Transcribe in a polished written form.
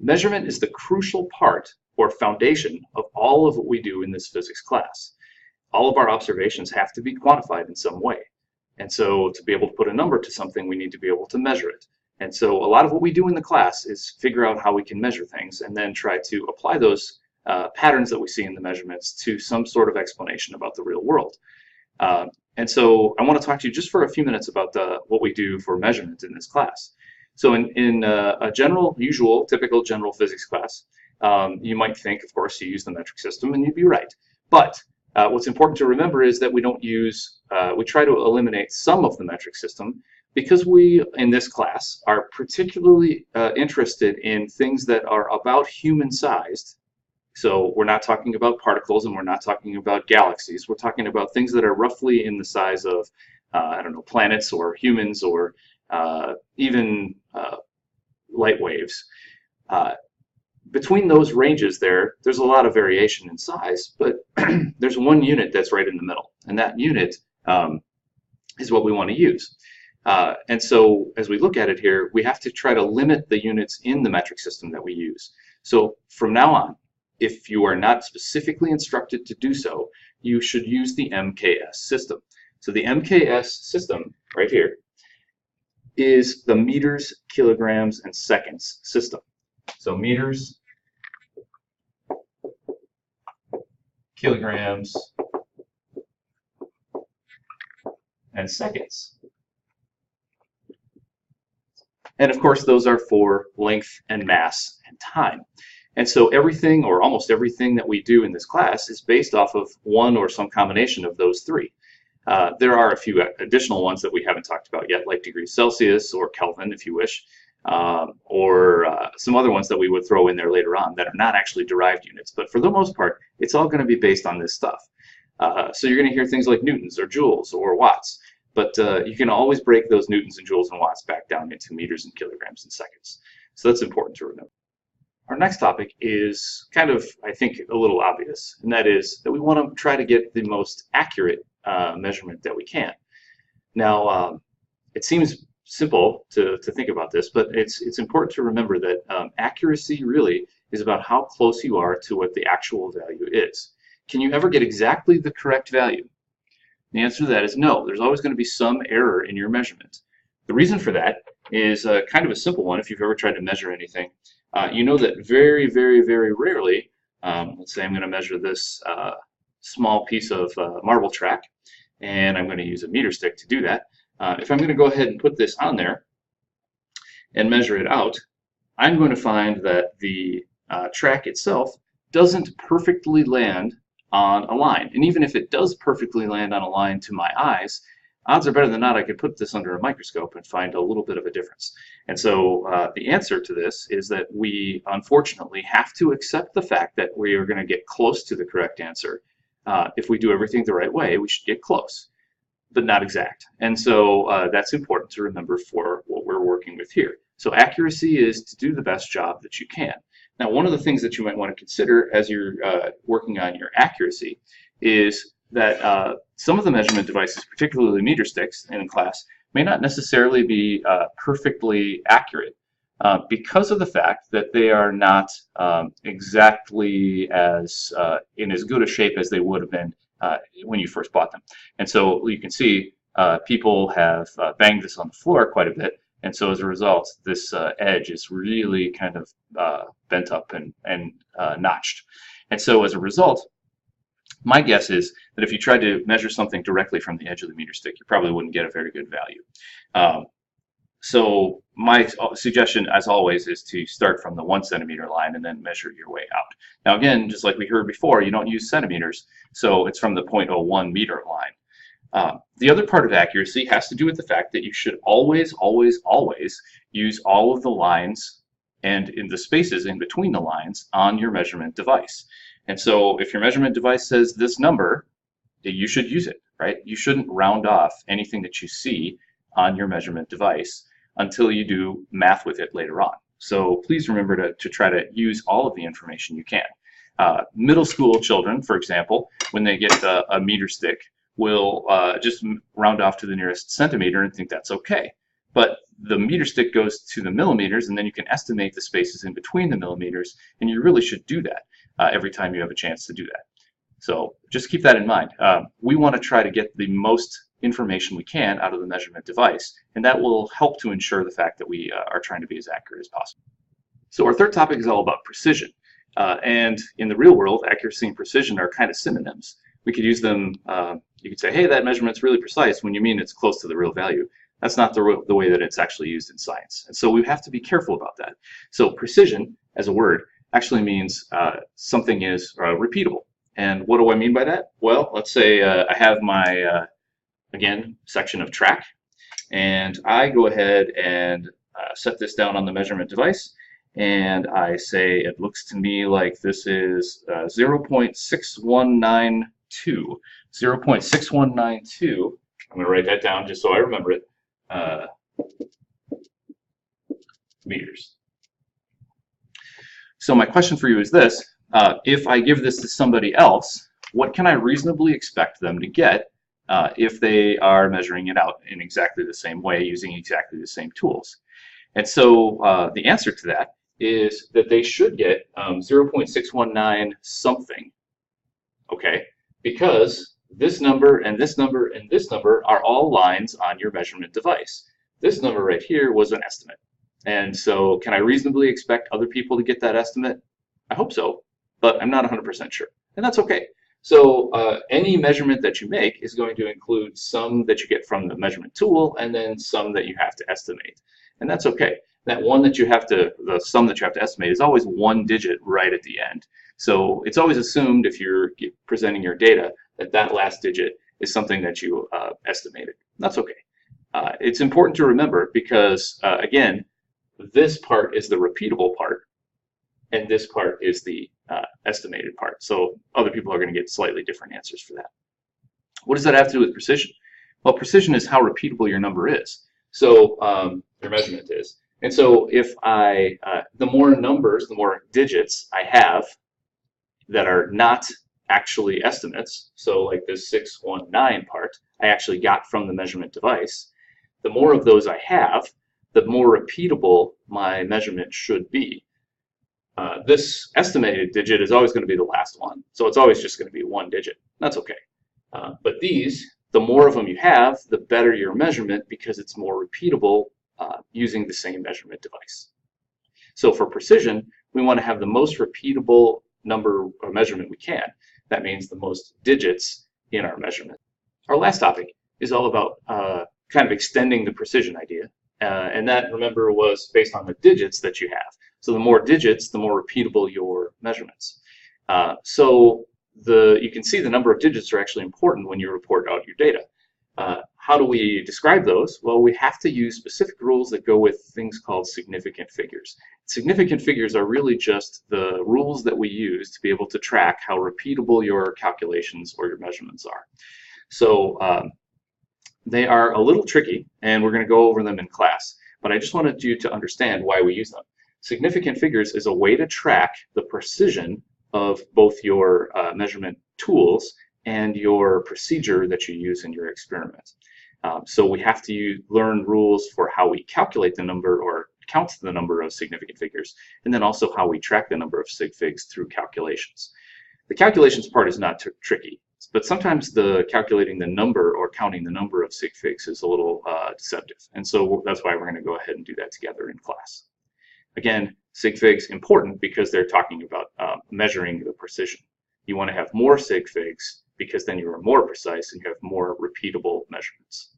Measurement is the crucial part or foundation of all of what we do in this physics class. All of our observations have to be quantified in some way. And so to be able to put a number to something, we need to be able to measure it. And so a lot of what we do in the class is figure out how we can measure things and then try to apply those patterns that we see in the measurements to some sort of explanation about the real world. And so I want to talk to you just for a few minutes about what we do for measurement in this class. So in a typical general physics class, you might think, of course, you use the metric system, and you'd be right. But what's important to remember is that we try to eliminate some of the metric system because we, in this class, are particularly interested in things that are about human-sized. So we're not talking about particles and we're not talking about galaxies. We're talking about things that are roughly in the size of, I don't know, planets or humans or even light waves. Between those ranges there's a lot of variation in size, but there's one unit that's right in the middle, and that unit is what we want to use. And so as we look at it here, we have to try to limit the units in the metric system that we use. So from now on, if you are not specifically instructed to do so, you should use the MKS system. So the MKS system right here is the meters, kilograms, and seconds system. So meters, kilograms, and seconds. And of course, those are for length and mass and time. And so everything, or almost everything that we do in this class is based off of one or some combination of those three. There are a few additional ones that we haven't talked about yet, like degrees Celsius or Kelvin, if you wish, or some other ones that we would throw in there later on that are not actually derived units. But for the most part, it's all going to be based on this stuff. So you're going to hear things like newtons or joules or watts. But you can always break those newtons and joules and watts back down into meters and kilograms and seconds. So that's important to remember. Our next topic is kind of, I think, a little obvious, and that is that we want to try to get the most accurate measurement that we can. Now, it seems simple to think about this, but it's important to remember that accuracy really is about how close you are to what the actual value is. Can you ever get exactly the correct value? The answer to that is no. There's always going to be some error in your measurement. The reason for that is kind of a simple one. If you've ever tried to measure anything, you know that very, very, very rarely, let's say I'm going to measure this small piece of marble track, and I'm going to use a meter stick to do that. If I'm going to go ahead and put this on there and measure it out, I'm going to find that the track itself doesn't perfectly land on a line. And even if it does perfectly land on a line to my eyes, odds are better than not I could put this under a microscope and find a little bit of a difference. And so the answer to this is that we unfortunately have to accept the fact that we are going to get close to the correct answer. If we do everything the right way, we should get close, but not exact. And so that's important to remember for what we're working with here. So accuracy is to do the best job that you can. Now, one of the things that you might want to consider as you're working on your accuracy is that some of the measurement devices, particularly meter sticks in class, may not necessarily be perfectly accurate because of the fact that they are not exactly in as good a shape as they would have been when you first bought them. And so you can see people have banged this on the floor quite a bit, and so as a result, this edge is really kind of bent up and notched. And so as a result, my guess is that if you tried to measure something directly from the edge of the meter stick, you probably wouldn't get a very good value. So my suggestion, as always, is to start from the 1 centimeter line and then measure your way out. Now again, just like we heard before, you don't use centimeters, so it's from the 0.01 meter line. The other part of accuracy has to do with the fact that you should always, always, always use all of the lines and in the spaces in between the lines on your measurement device. And so if your measurement device says this number, you should use it, right? You shouldn't round off anything that you see on your measurement device until you do math with it later on. So please remember to try to use all of the information you can. Middle school children, for example, when they get a meter stick, will just round off to the nearest centimeter and think that's okay. But the meter stick goes to the millimeters, and then you can estimate the spaces in between the millimeters, and you really should do that every time you have a chance to do that. So just keep that in mind. We want to try to get the most information we can out of the measurement device, and that will help to ensure the fact that we are trying to be as accurate as possible. So our third topic is all about precision. And in the real world, accuracy and precision are kind of synonyms. We could use them, you could say, hey, that measurement's really precise when you mean it's close to the real value. That's not the way that it's actually used in science. And so we have to be careful about that. So precision, as a word, actually means something is repeatable. And what do I mean by that? Well, let's say I have my, again, section of track, and I go ahead and set this down on the measurement device, and I say it looks to me like this is 0.6192. 0.6192, I'm going to write that down just so I remember it, meters. So my question for you is this. If I give this to somebody else, what can I reasonably expect them to get if they are measuring it out in exactly the same way using exactly the same tools? And so the answer to that is that they should get 0.619 something, okay? Because this number and this number and this number are all lines on your measurement device. This number right here was an estimate. And so can I reasonably expect other people to get that estimate? I hope so, but I'm not 100% sure. And that's okay. So any measurement that you make is going to include some that you get from the measurement tool and then some that you have to estimate. And that's okay. That one that you have to, the sum that you have to estimate is always one digit right at the end. So it's always assumed if you're presenting your data that that last digit is something that you estimated. That's okay. It's important to remember because, again, this part is the repeatable part, and this part is the estimated part. So other people are going to get slightly different answers for that. What does that have to do with precision? Well, precision is how repeatable your number is. So your measurement is. And so if I, the more numbers, the more digits I have that are not actually estimates, so like this 619 part, I actually got from the measurement device, the more of those I have, the more repeatable my measurement should be. This estimated digit is always going to be the last one, so it's always just going to be one digit. That's okay. But these, the more of them you have, the better your measurement because it's more repeatable using the same measurement device. So for precision, we want to have the most repeatable number or measurement we can. That means the most digits in our measurement. Our last topic is all about kind of extending the precision idea. And that, remember, was based on the digits that you have. So the more digits, the more repeatable your measurements. So you can see the number of digits are actually important when you report out your data. How do we describe those? Well, we have to use specific rules that go with things called significant figures. Significant figures are really just the rules that we use to be able to track how repeatable your calculations or your measurements are. So they are a little tricky, and we're going to go over them in class. But I just wanted you to understand why we use them. Significant figures is a way to track the precision of both your measurement tools and your procedure that you use in your experiment. So we have to learn rules for how we calculate the number or count the number of significant figures, and then also how we track the number of sig figs through calculations. The calculations part is not tricky, but sometimes the calculating the number or counting the number of sig figs is a little deceptive, and so that's why we're going to go ahead and do that together in class. Again, sig figs important because they're talking about measuring the precision. You want to have more sig figs because then you are more precise and you have more repeatable measurements.